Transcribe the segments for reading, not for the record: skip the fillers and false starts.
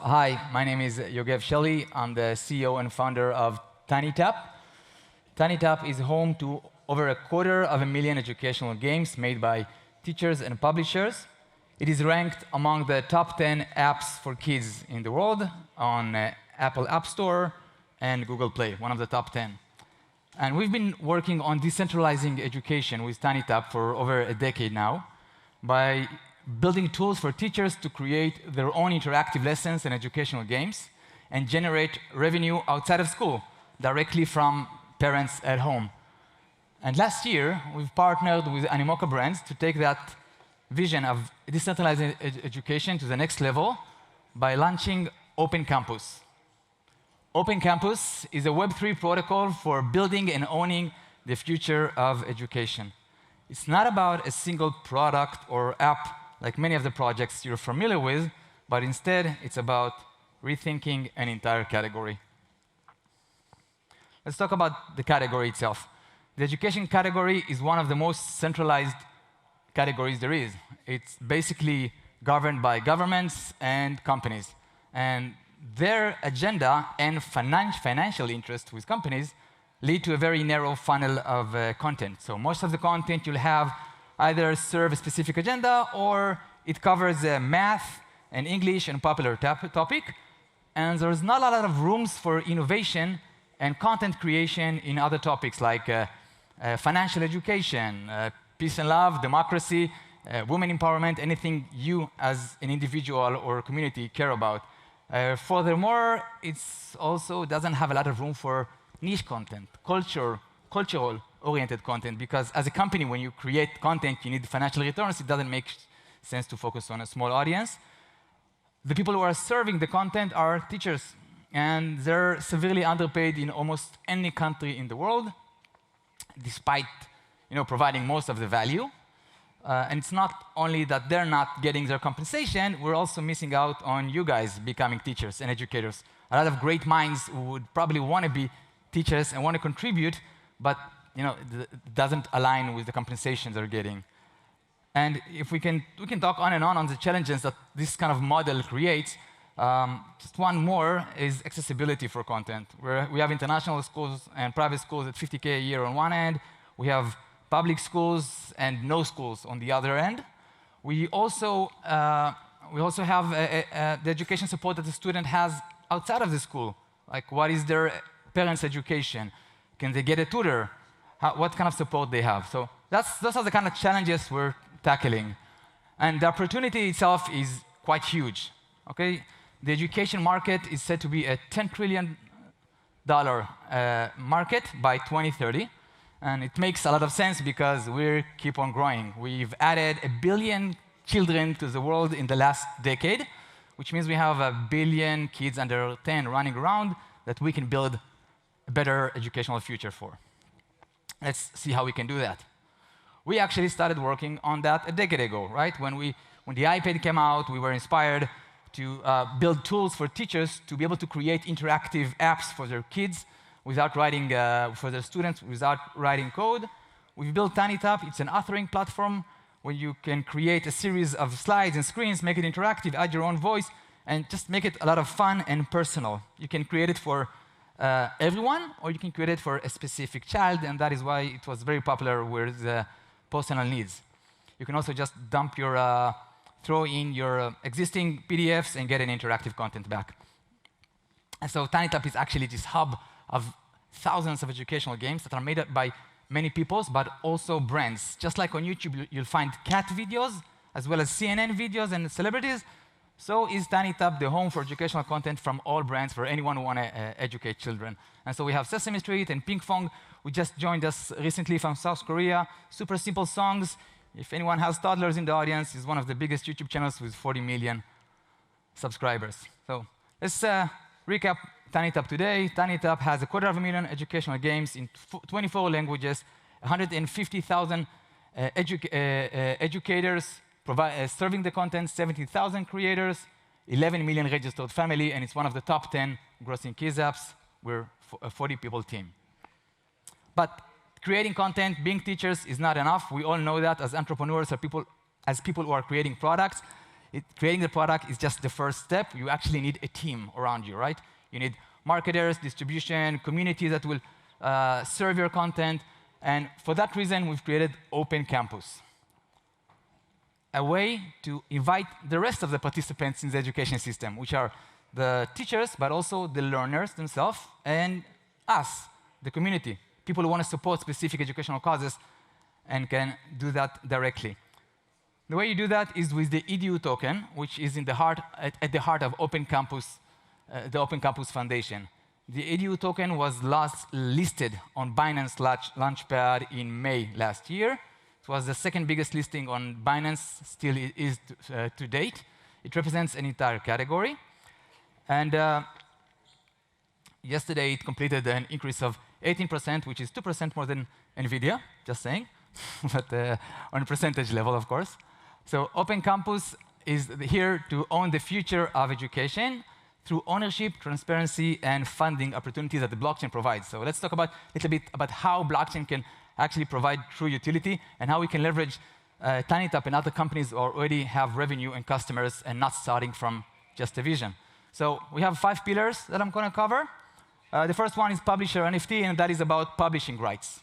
Hi, my name is Yogev Shelly. I'm the CEO and founder of TinyTap. TinyTap is home to over 250,000 educational games made by teachers and publishers. It is ranked among the top 10 apps for kids in the world on Apple App Store and Google Play, one of the top 10. And we've been working on decentralizing education with TinyTap for over a decade now by building tools for teachers to create their own interactive lessons and educational games and generate revenue outside of school, directly from parents at home. And last year, we've partnered with Animoca Brands to take that vision of decentralizing education to the next level by launching Open Campus. Open Campus is a Web3 protocol for building and owning the future of education. It's not about a single product or app like many of the projects you're familiar with, but instead it's about rethinking an entire category. Let's talk about the category itself. The education category is one of the most centralized categories there is. It's basically governed by governments and companies. And their agenda and financial interest with companies lead to a very narrow funnel of content. So most of the content you'll have either serve a specific agenda or it covers math and English and popular topic. And there's not a lot of rooms for innovation and content creation in other topics like financial education, peace and love, democracy, women empowerment, anything you as an individual or community care about. Furthermore, it also doesn't have a lot of room for niche content, cultural-oriented content, because as a company, when you create content, you need financial returns. It doesn't make sense to focus on a small audience. The people who are serving the content are teachers, and they're severely underpaid in almost any country in the world, despite providing most of the value. And it's not only that they're not getting their compensation, we're also missing out on you guys becoming teachers and educators. A lot of great minds who would probably want to be teachers and want to contribute, but it doesn't align with the compensation they're getting. And if we can talk on the challenges that this kind of model creates. Just one more is accessibility for content. We have international schools and private schools at $50K a year on one end. We have public schools and no schools on the other end. We also have the education support that the student has outside of the school. Like, what is their parents' education? Can they get a tutor? What kind of support they have? So those are the kind of challenges we're tackling. And the opportunity itself is quite huge. Okay? The education market is said to be a $10 trillion market by 2030. And it makes a lot of sense because we keep on growing. We've added 1 billion children to the world in the last decade, which means we have 1 billion kids under 10 running around that we can build a better educational future for. Let's see how we can do that. We actually started working on that a decade ago, right? When the iPad came out, we were inspired to build tools for teachers to be able to create interactive apps for their kids without writing, for their students without writing code. We've built TinyTap. It's an authoring platform where you can create a series of slides and screens, make it interactive, add your own voice, and just make it a lot of fun and personal. You can create it for everyone, or you can create it for a specific child, and that is why it was very popular with personal needs. You can also just throw in your existing PDFs and get an interactive content back. And so TinyTap is actually this hub of thousands of educational games that are made up by many people, but also brands. Just like on YouTube, you'll find cat videos, as well as CNN videos and celebrities. So is TinyTap the home for educational content from all brands for anyone who want to educate children. And so we have Sesame Street and Pinkfong, who just joined us recently from South Korea. Super simple songs. If anyone has toddlers in the audience, it's one of the biggest YouTube channels with 40 million subscribers. So let's recap TinyTap today. TinyTap has 250,000 educational games in 24 languages, 150,000 educators serving the content, 70,000 creators, 11 million registered family, and it's one of the top 10 grossing kids apps. We're a 40-people team. But creating content, being teachers is not enough. We all know that as entrepreneurs, as people who are creating products. Creating the product is just the first step. You actually need a team around you, right? You need marketers, distribution, community that will serve your content. And for that reason, we've created Open Campus, a way to invite the rest of the participants in the education system, which are the teachers, but also the learners themselves, and us, the community, people who want to support specific educational causes and can do that directly. The way you do that is with the EDU token, which is at the heart of Open Campus, the Open Campus Foundation. The EDU token was last listed on Binance Launchpad in May last year. It was the second biggest listing on Binance, still is to date. It represents an entire category. And yesterday, it completed an increase of 18%, which is 2% more than NVIDIA, just saying, but on a percentage level, of course. So Open Campus is here to own the future of education through ownership, transparency, and funding opportunities that the blockchain provides. So let's talk a little bit about how blockchain can actually provide true utility and how we can leverage TinyTap and other companies who already have revenue and customers and not starting from just a vision. So we have 5 pillars that I'm going to cover. The first one is publisher NFT, and that is about publishing rights.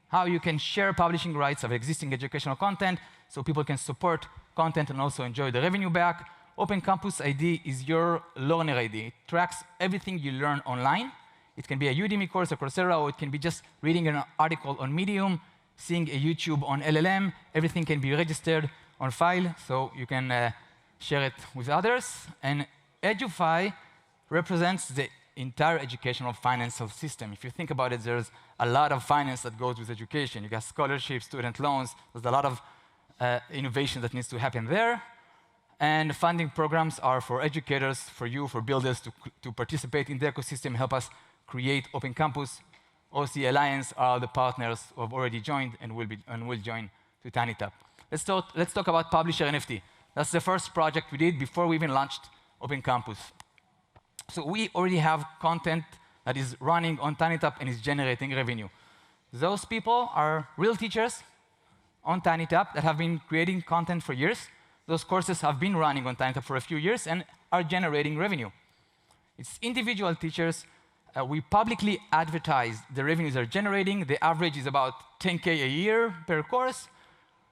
How you can share publishing rights of existing educational content so people can support content and also enjoy the revenue back. Open Campus ID is your learner ID. It tracks everything you learn online. It can be a Udemy course or Coursera, or it can be just reading an article on Medium, seeing a YouTube on LLM. Everything can be registered on file, so you can share it with others. And EduFi represents the entire educational financial system. If you think about it, there's a lot of finance that goes with education. You got scholarships, student loans. There's a lot of innovation that needs to happen there. And funding programs are for educators, for you, for builders to participate in the ecosystem, help us create Open Campus. OC Alliance are the partners who have already joined and will join to TinyTap. Let's talk about Publisher NFT. That's the first project we did before we even launched Open Campus. So we already have content that is running on TinyTap and is generating revenue. Those people are real teachers on TinyTap that have been creating content for years. Those courses have been running on TinyTap for a few years and are generating revenue. It's individual teachers. We publicly advertise the revenues they're generating. The average is about $10K a year per course.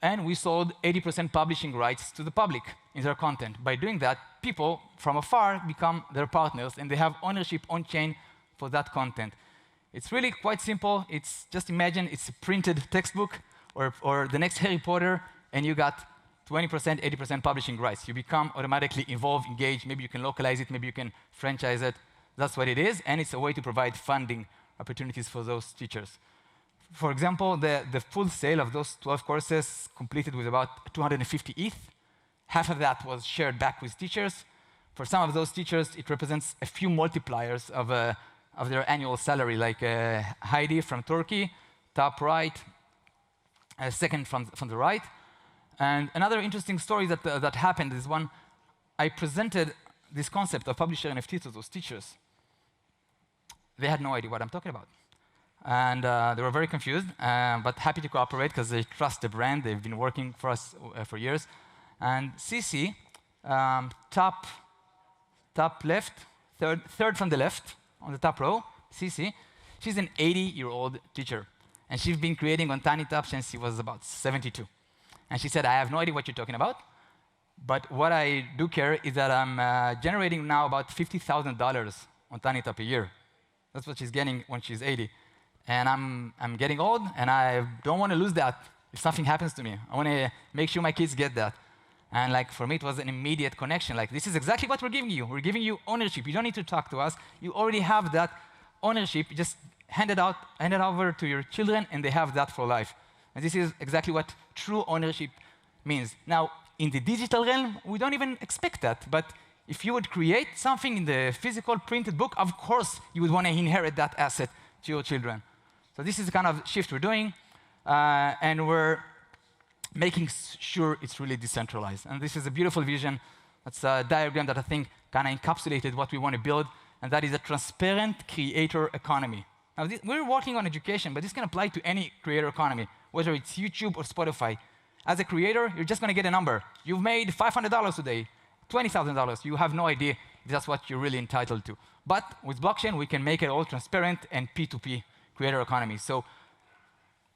And we sold 80% publishing rights to the public in their content. By doing that, people from afar become their partners, and they have ownership on-chain for that content. It's really quite simple. It's just imagine it's a printed textbook or the next Harry Potter, and you got 20%, 80% publishing rights. You become automatically involved, engaged. Maybe you can localize it. Maybe you can franchise it. That's what it is, and it's a way to provide funding opportunities for those teachers. For example, the full sale of those 12 courses completed with about 250 ETH. Half of that was shared back with teachers. For some of those teachers, it represents a few multipliers of their annual salary, like Heidi from Turkey, top right, second from the right. And another interesting story that happened is when I presented this concept of publisher NFT to those teachers. They had no idea what I'm talking about. And they were very confused, but happy to cooperate because they trust the brand. They've been working for us for years. And Cici, top left, third from the left, on the top row, Cici, she's an 80-year-old teacher. And she's been creating on TinyTap since she was about 72. And she said, I have no idea what you're talking about, but what I do care is that I'm generating now about $50,000 on TinyTap a year. That's what she's getting when she's 80. And I'm getting old, and I don't want to lose that if something happens to me. I want to make sure my kids get that. And like for me, it was an immediate connection. Like, this is exactly what we're giving you. We're giving you ownership. You don't need to talk to us. You already have that ownership. You just hand it over to your children, and they have that for life. And this is exactly what true ownership means. Now, in the digital realm, we don't even expect that. But if you would create something in the physical printed book, of course, you would want to inherit that asset to your children. So this is the kind of shift we're doing, and we're making sure it's really decentralized. And this is a beautiful vision. That's a diagram that I think kind of encapsulated what we want to build, and that is a transparent creator economy. Now, we're working on education, but this can apply to any creator economy, whether it's YouTube or Spotify. As a creator, you're just going to get a number. You've made $500 today, $20,000. You have no idea if that's what you're really entitled to. But with blockchain, we can make it all transparent and P2P creator economy. So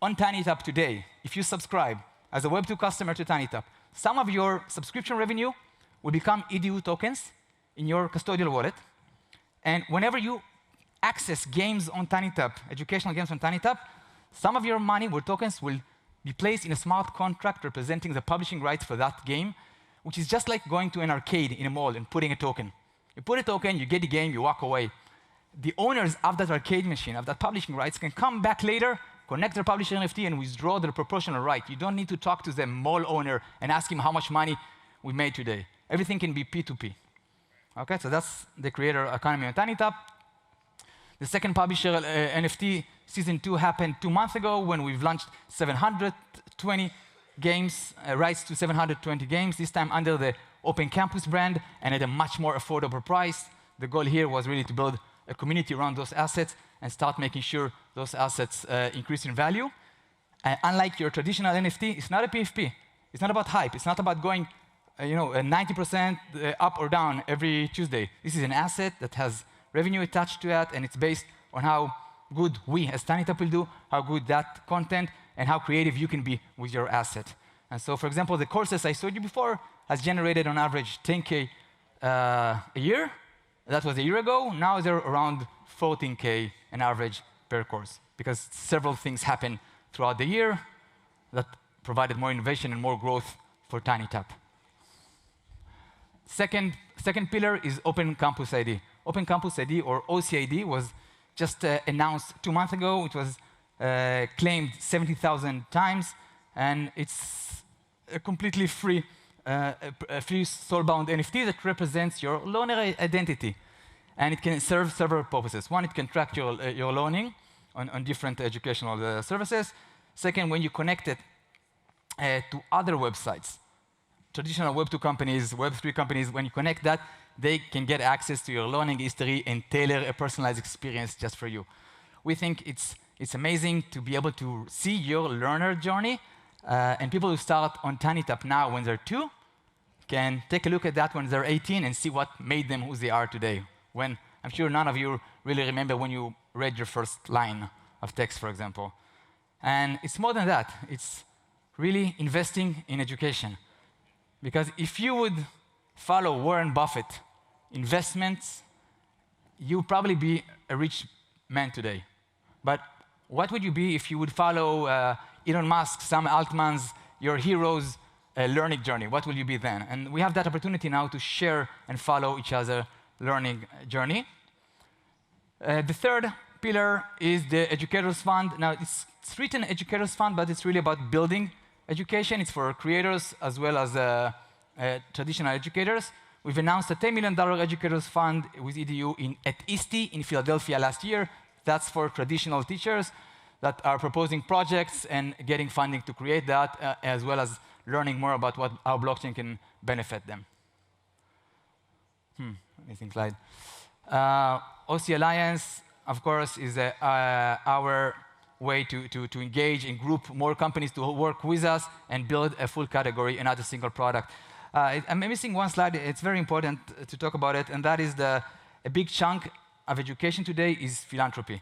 on TinyTap today, if you subscribe as a Web2 customer to TinyTap, some of your subscription revenue will become EDU tokens in your custodial wallet. And whenever you access games on TinyTap, educational games on TinyTap, some of your money or tokens will be placed in a smart contract representing the publishing rights for that game, which is just like going to an arcade in a mall and putting a token. You put a token, you get the game, you walk away. The owners of that arcade machine, of that publishing rights, can come back later, connect their publisher NFT, and withdraw their proportional right. You don't need to talk to the mall owner and ask him how much money we made today. Everything can be P2P. Okay, so that's the creator economy on TinyTap. The second publisher NFT season 2 happened 2 months ago when we've launched 720 games, rights to 720 games, this time under the Open Campus brand and at a much more affordable price. The goal here was really to build a community around those assets and start making sure those assets increase in value. Unlike your traditional NFT, it's not a PFP. It's not about hype. It's not about going 90% up or down every Tuesday. This is an asset that has revenue attached to it, and it's based on how good we as TinyTap will do, how good that content, and how creative you can be with your asset. And so, for example, the courses I showed you before has generated on average 10K a year. That was a year ago. Now they're around 14K an average per course, because several things happen throughout the year that provided more innovation and more growth for TinyTap. Second pillar is Open Campus ID. Open Campus ID, or OCID, was just announced 2 months ago. It was claimed 70,000 times, and it's a completely free, free soul-bound NFT that represents your loaner identity. And it can serve several purposes. One, it can track your loaning on different educational services. Second, when you connect it to other websites, traditional Web2 companies, Web3 companies, when you connect that, they can get access to your learning history and tailor a personalized experience just for you. We think it's amazing to be able to see your learner journey, and people who start on TinyTap now when they're 2 can take a look at that when they're 18 and see what made them who they are today. When I'm sure none of you really remember when you read your first line of text, for example. And it's more than that. It's really investing in education. Because if you would follow Warren Buffett investments, you would probably be a rich man today. But what would you be if you would follow Elon Musk, Sam Altman's, your heroes' learning journey? What will you be then? And we have that opportunity now to share and follow each other's learning journey. The third pillar is the Educators Fund. Now, it's written Educators Fund, but it's really about building education. It's for creators as well as traditional educators. We've announced a $10 million Educators Fund with EDU at ISTE in Philadelphia last year. That's for traditional teachers that are proposing projects and getting funding to create that, as well as learning more about how blockchain can benefit them. Missing slide. OC Alliance, of course, is our way to engage and group more companies to work with us and build a full category and not a single product. I'm missing one slide. It's very important to talk about it, and that is a big chunk of education today is philanthropy.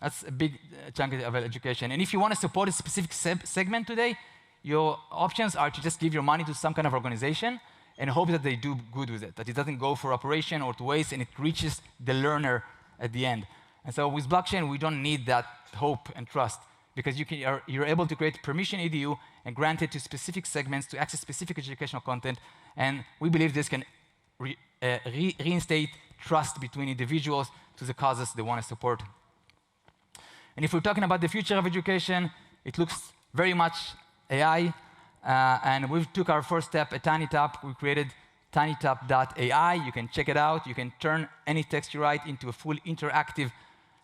That's a big chunk of education. And if you want to support a specific segment today, your options are to just give your money to some kind of organization and hope that they do good with it, that it doesn't go for operation or to waste, and it reaches the learner at the end. And so with blockchain, we don't need that hope and trust, because you're able to create permission EDU and grant it to specific segments to access specific educational content. And we believe this can reinstate trust between individuals to the causes they want to support. And if we're talking about the future of education, it looks very much AI. And we took our first step at TinyTap. We created TinyTap.ai. You can check it out. You can turn any text you write into a full interactive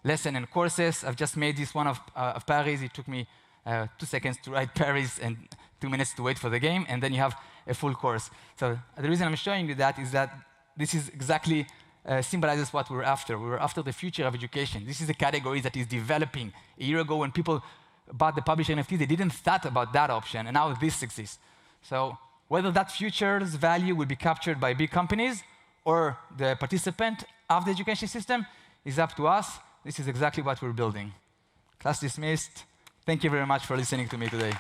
lesson and courses. I've just made this one of Paris. It took me 2 seconds to write Paris and 2 minutes to wait for the game, and then you have a full course. So the reason I'm showing you that is that this is exactly symbolizes what we're after. We're after the future of education. This is a category that is developing. A year ago, when people bought the publisher NFT, they didn't thought about that option, and now this exists. So whether that future's value will be captured by big companies or the participant of the education system is up to us. This is exactly what we're building. Class dismissed. Thank you very much for listening to me today.